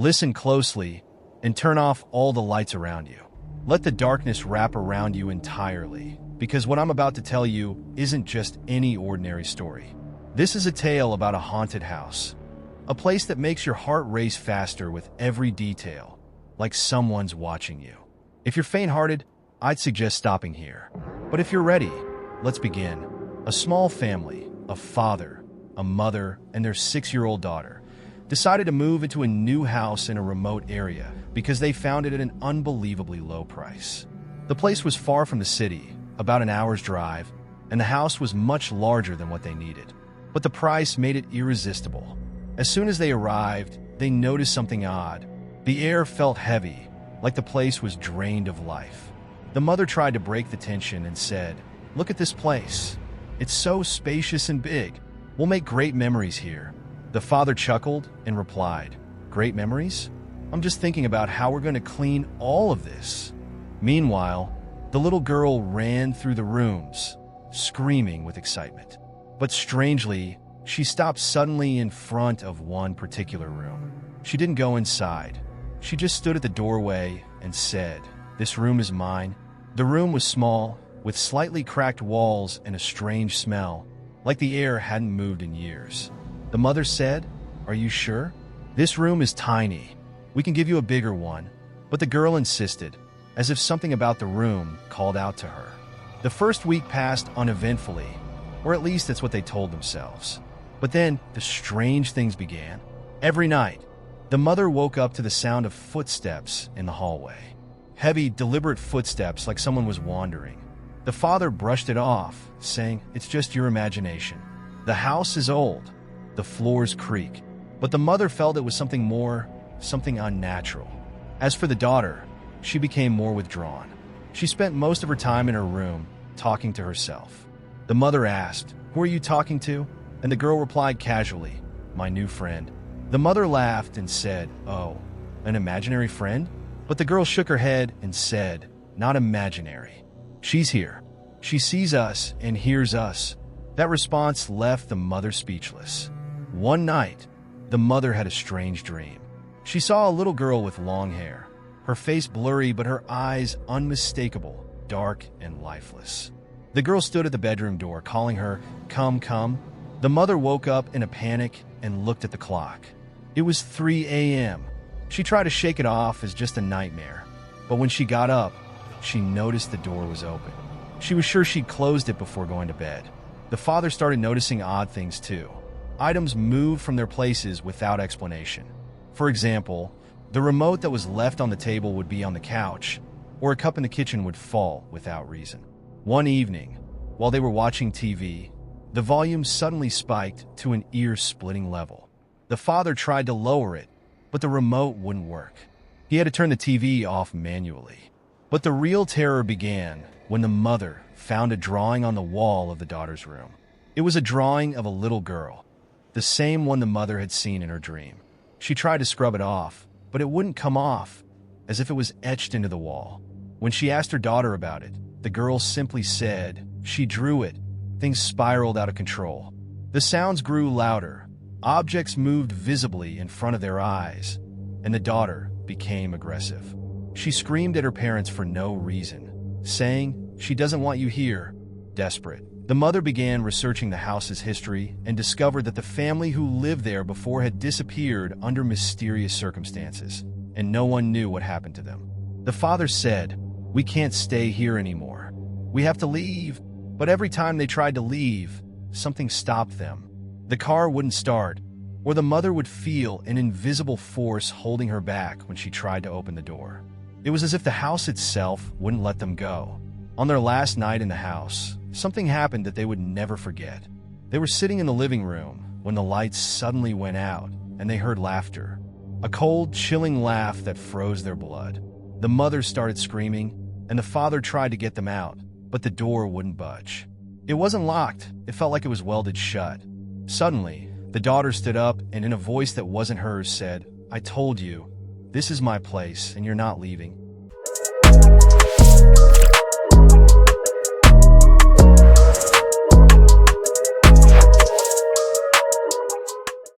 Listen closely and turn off all the lights around you. Let the darkness wrap around you entirely, because what I'm about to tell you isn't just any ordinary story. This is a tale about a haunted house, a place that makes your heart race faster with every detail, like someone's watching you. If you're faint-hearted, I'd suggest stopping here. But if you're ready, let's begin. A small family, a father, a mother, and their 6-year-old daughter, decided to move into a new house in a remote area because they found it at an unbelievably low price. The place was far from the city, about an hour's drive, and the house was much larger than what they needed. But the price made it irresistible. As soon as they arrived, they noticed something odd. The air felt heavy, like the place was drained of life. The mother tried to break the tension and said, "Look at this place. It's so spacious and big. We'll make great memories here." The father chuckled and replied, "Great memories? I'm just thinking about how we're going to clean all of this." Meanwhile, the little girl ran through the rooms, screaming with excitement. But strangely, she stopped suddenly in front of one particular room. She didn't go inside. She just stood at the doorway and said, "This room is mine." The room was small, with slightly cracked walls and a strange smell, like the air hadn't moved in years. The mother said, "Are you sure? This room is tiny. We can give you a bigger one." But the girl insisted, as if something about the room called out to her. The first week passed uneventfully, or at least that's what they told themselves. But then the strange things began. Every night, the mother woke up to the sound of footsteps in the hallway. Heavy, deliberate footsteps like someone was wandering. The father brushed it off, saying, "It's just your imagination. The house is old. The floors creak." But the mother felt it was something more, something unnatural. As for the daughter, she became more withdrawn. She spent most of her time in her room, talking to herself. The mother asked, "Who are you talking to?" And the girl replied casually, "My new friend." The mother laughed and said, "Oh, an imaginary friend?" But the girl shook her head and said, "Not imaginary. She's here. She sees us and hears us." That response left the mother speechless. One night, the mother had a strange dream. She saw a little girl with long hair, her face blurry but her eyes unmistakable, dark and lifeless. The girl stood at the bedroom door, calling her, "Come, come." The mother woke up in a panic and looked at the clock. It was 3 a.m. She tried to shake it off as just a nightmare, but when she got up, she noticed the door was open. She was sure she'd closed it before going to bed. The father started noticing odd things too. Items moved from their places without explanation. For example, the remote that was left on the table would be on the couch, or a cup in the kitchen would fall without reason. One evening, while they were watching TV, the volume suddenly spiked to an ear-splitting level. The father tried to lower it, but the remote wouldn't work. He had to turn the TV off manually. But the real terror began when the mother found a drawing on the wall of the daughter's room. It was a drawing of a little girl, the same one the mother had seen in her dream. She tried to scrub it off, but it wouldn't come off, as if it was etched into the wall. When she asked her daughter about it, the girl simply said, "She drew it." Things spiraled out of control. The sounds grew louder. Objects moved visibly in front of their eyes, and the daughter became aggressive. She screamed at her parents for no reason, saying, "She doesn't want you here." Desperate, the mother began researching the house's history and discovered that the family who lived there before had disappeared under mysterious circumstances, and no one knew what happened to them. The father said, "We can't stay here anymore. We have to leave." But every time they tried to leave, something stopped them. The car wouldn't start, or the mother would feel an invisible force holding her back when she tried to open the door. It was as if the house itself wouldn't let them go. On their last night in the house, something happened that they would never forget. They were sitting in the living room when the lights suddenly went out and they heard laughter. A cold, chilling laugh that froze their blood. The mother started screaming, and the father tried to get them out, but the door wouldn't budge. It wasn't locked. It felt like it was welded shut. Suddenly, the daughter stood up and in a voice that wasn't hers said, "I told you, this is my place and you're not leaving."